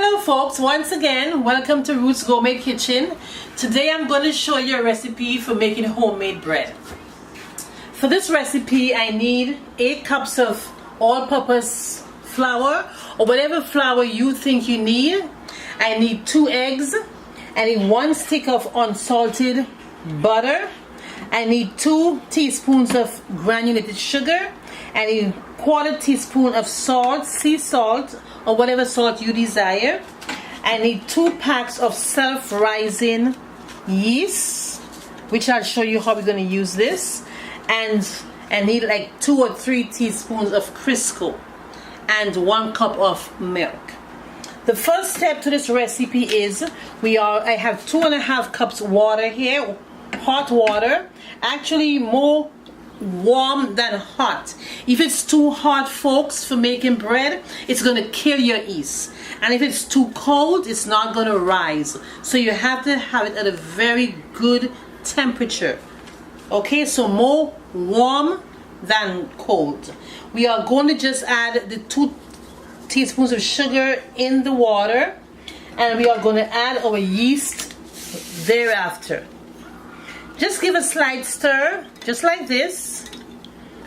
Hello folks, once again welcome to Roots Gourmet Kitchen. Today I'm going to show you a recipe for making homemade bread. For this recipe I need 8 cups of all-purpose flour or whatever flour you think you need. I need 2 eggs. I need 1 stick of unsalted butter. I need 2 teaspoons of granulated sugar. I need 1/4 teaspoon of salt, sea salt, or whatever salt you desire. I need 2 packs of self-rising yeast, which I'll show you how we're going to use this. And I need like 2 or 3 teaspoons of Crisco and 1 cup of milk. The first step to this recipe is I have 2.5 cups water here, hot water, actually more warm than hot. If it's too hot, folks, for making bread, it's going to kill your yeast. And if it's too cold, it's not going to rise. So you have to have it at a very good temperature. Okay, so more warm than cold. We are going to just add the 2 teaspoons of sugar in the water, and we are going to add our yeast thereafter. Just give a slight stir, just like this,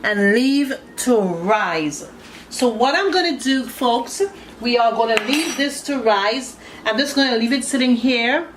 and leave to rise. So what I'm going to do, folks, we are going to leave this to rise. I'm just going to leave it sitting here,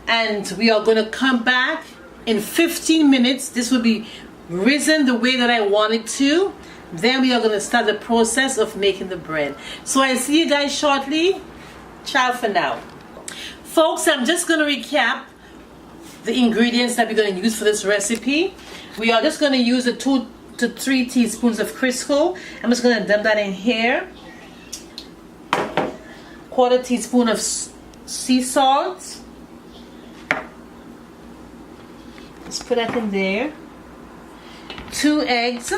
and we are going to come back in 15 minutes. This will be risen the way that I want it to. Then we are going to start the process of making the bread. So I'll see you guys shortly. Ciao for now. Folks, I'm just going to recap the ingredients that we're going to use for this recipe. We are just going to use the 2 to 3 teaspoons of Crisco. I'm just going to dump that in here. 1/4 teaspoon of sea salt. Let's put that in there. 2 eggs.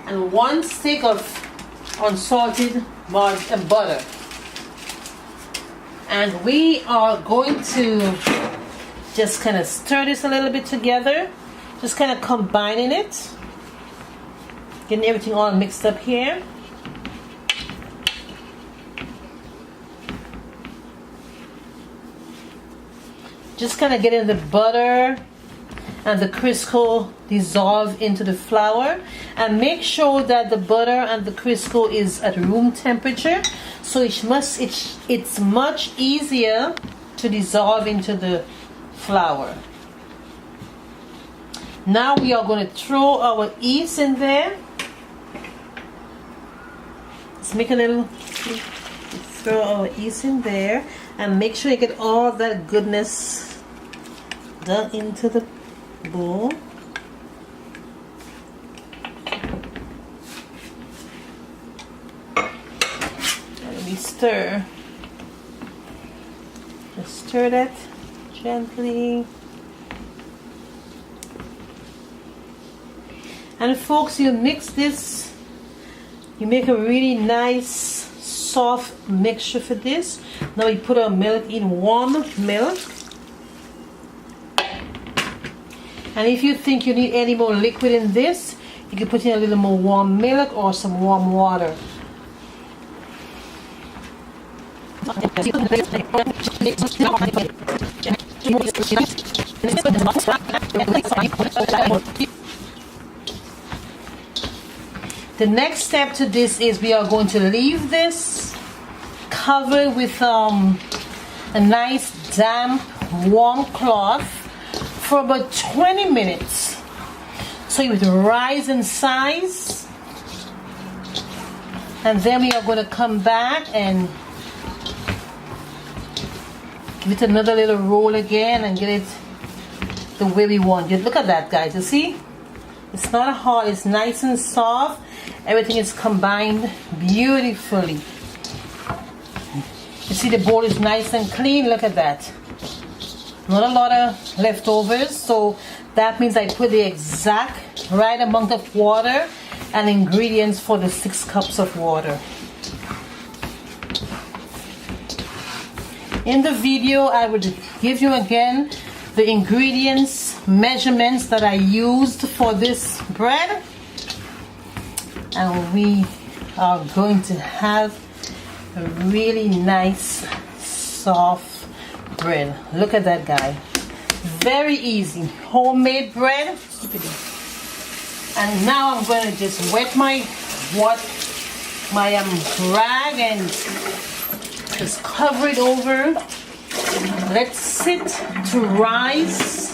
And 1 stick of unsalted butter. And we are going to just kind of stir this a little bit together, just kind of combining it, getting everything all mixed up here. Just kind of getting the butter and the Crisco dissolve into the flour, and make sure that the butter and the Crisco is at room temperature, so it's much easier to dissolve into the flour. Now we are going to throw our yeast in there. Let's make a little, throw our yeast in there, and make sure you get all that goodness done into the bowl. And we stir. Just stir that gently. And folks, you mix this, you make a really nice soft mixture for this. Now we put our milk in, warm milk. And if you think you need any more liquid in this, you can put in a little more warm milk or some warm water. The next step to this is we are going to leave this covered with a nice damp warm cloth for about 20 minutes, so it will rise in size. And then we are going to come back and give it another little roll again and get it the way we want it. Look at that, guys. You see, it's not hard, it's nice and soft. Everything is combined beautifully. You see the bowl is nice and clean. Look at that. Not a lot of leftovers, so that means I put the exact right amount of water and ingredients for the 6 cups of water. In the video I will give you again the ingredients, measurements that I used for this bread, and we are going to have a really nice soft bread. Look at that, guy. Very easy homemade bread. And now I'm going to just wet my rag and just cover it over. Let's sit to rise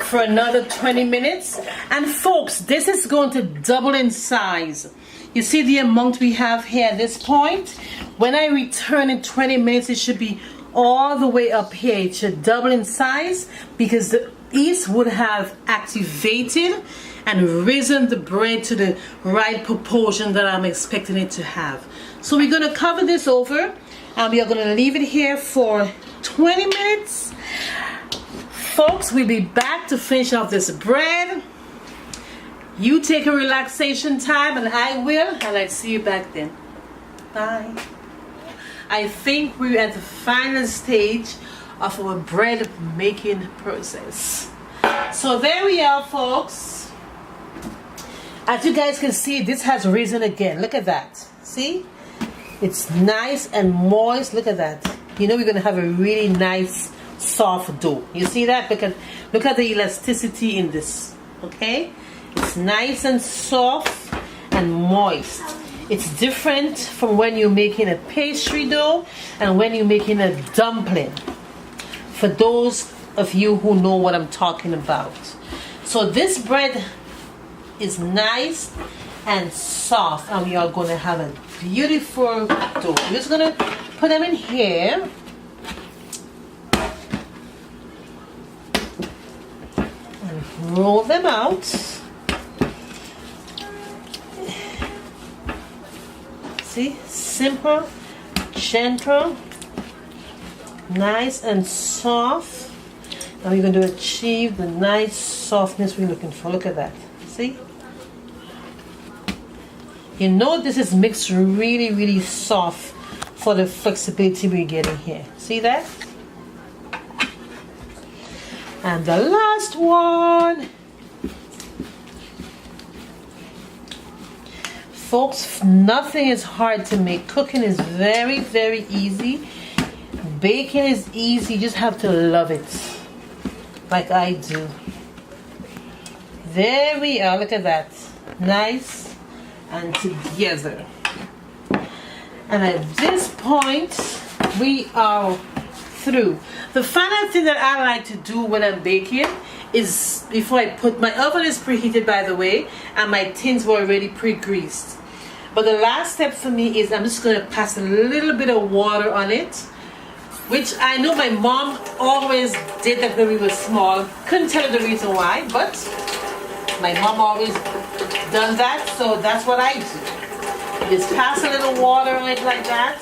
for another 20 minutes. And folks, this is going to double in size. You see the amount we have here at this point? When I return in 20 minutes, it should be all the way up here. It should double in size because the yeast would have activated and risen the bread to the right proportion that I'm expecting it to have. So we're going to cover this over and we are going to leave it here for 20 minutes. Folks, we'll be back to finish off this bread. You take a relaxation time and I will, and I'll see you back then. Bye. I think we're at the final stage of our bread making process. So there we are, folks. As you guys can see, this has risen again. Look at that. See? It's nice and moist. Look at that. You know we're going to have a really nice soft dough. You see that? Look at the elasticity in this. Okay? It's nice and soft and moist. It's different from when you're making a pastry dough and when you're making a dumpling. For those of you who know what I'm talking about. So this bread is nice and soft and we are going to have a beautiful dough. I'm just going to put them in here. And roll them out. See, simple, gentle, nice and soft. Now we're going to achieve the nice softness we're looking for. Look at that. See? You know this is mixed really, really soft for the flexibility we're getting here. See that? And the last one. Folks, nothing is hard to make. Cooking is very, very easy. Baking is easy. You just have to love it. Like I do. There we are. Look at that. Nice and together. And at this point, we are through. The final thing that I like to do when I'm baking is, before I put, my oven is preheated, by the way, and my tins were already pre-greased. But the last step for me is I'm just going to pass a little bit of water on it, which I know my mom always did that when we were small. Couldn't tell you the reason why, but my mom always done that, so that's what I do. Just pass a little water on it like that.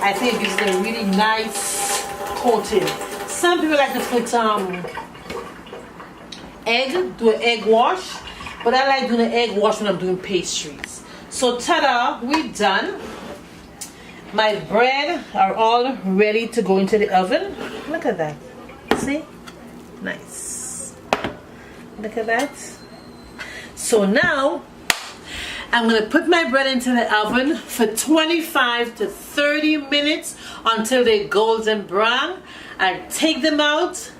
I think it gives it a really nice coating. Some people like to put egg, do an egg wash, but I like doing an egg wash when I'm doing pastries. So ta-da, we're done. My bread are all ready to go into the oven. Look at that. See? Nice. Look at that. So now I'm going to put my bread into the oven for 25 to 30 minutes until they're golden brown. I'll take them out,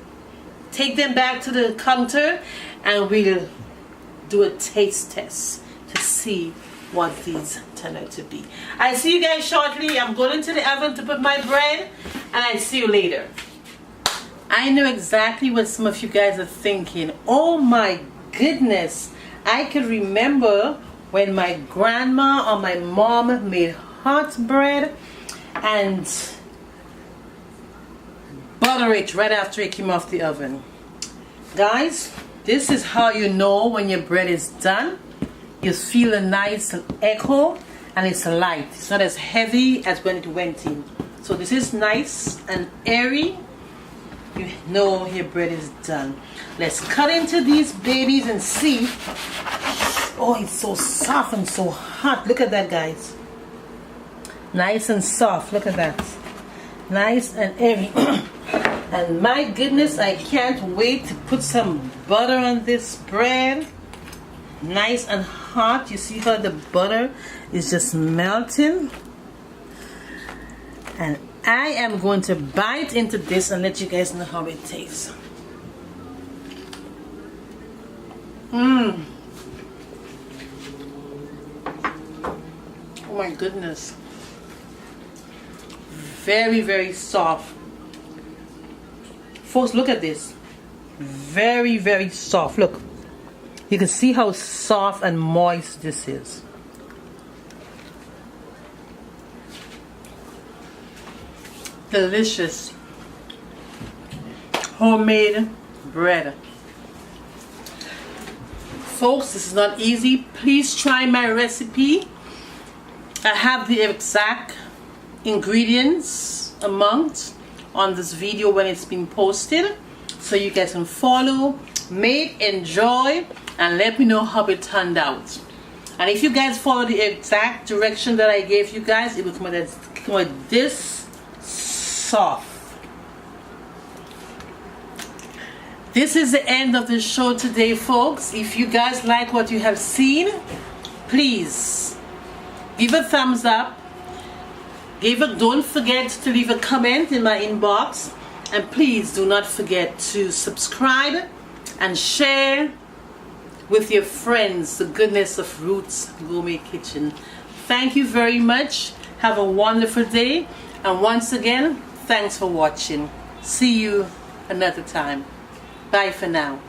take them back to the counter, and we'll do a taste test to see what these turn out to be. I'll see you guys shortly. I'm going into the oven to put my bread, and I'll see you later. I know exactly what some of you guys are thinking. Oh my goodness, I can remember when my grandma or my mom made hot bread and butter it right after it came off the oven. Guys, this is how you know when your bread is done. You feel a nice echo and it's light. It's not as heavy as when it went in. So this is nice and airy. You know your bread is done. Let's cut into these babies and see. Oh, it's so soft and so hot. Look at that, guys. Nice and soft. Look at that. Nice and airy. And my goodness, I can't wait to put some butter on this bread. nice and hot. You see how the butter is just melting? And I am going to bite into this and let you guys know how it tastes. Oh my goodness. Very, very soft. Folks, look at this. Very, very soft. Look. You can see how soft and moist this is. Delicious homemade bread. Folks, this is not easy. Please try my recipe. I have the exact ingredients amount on this video when it's been posted, so you guys can follow, make, enjoy, and let me know how it turned out. And if you guys follow the exact direction that I gave you guys, it will come out this soft. This is the end of the show today, folks. If you guys like what you have seen, please give a thumbs up. Don't forget to leave a comment in my inbox, and please do not forget to subscribe and share with your friends the goodness of Roots Gourmet Kitchen. Thank you very much. Have a wonderful day, and once again, thanks for watching. See you another time. Bye for now.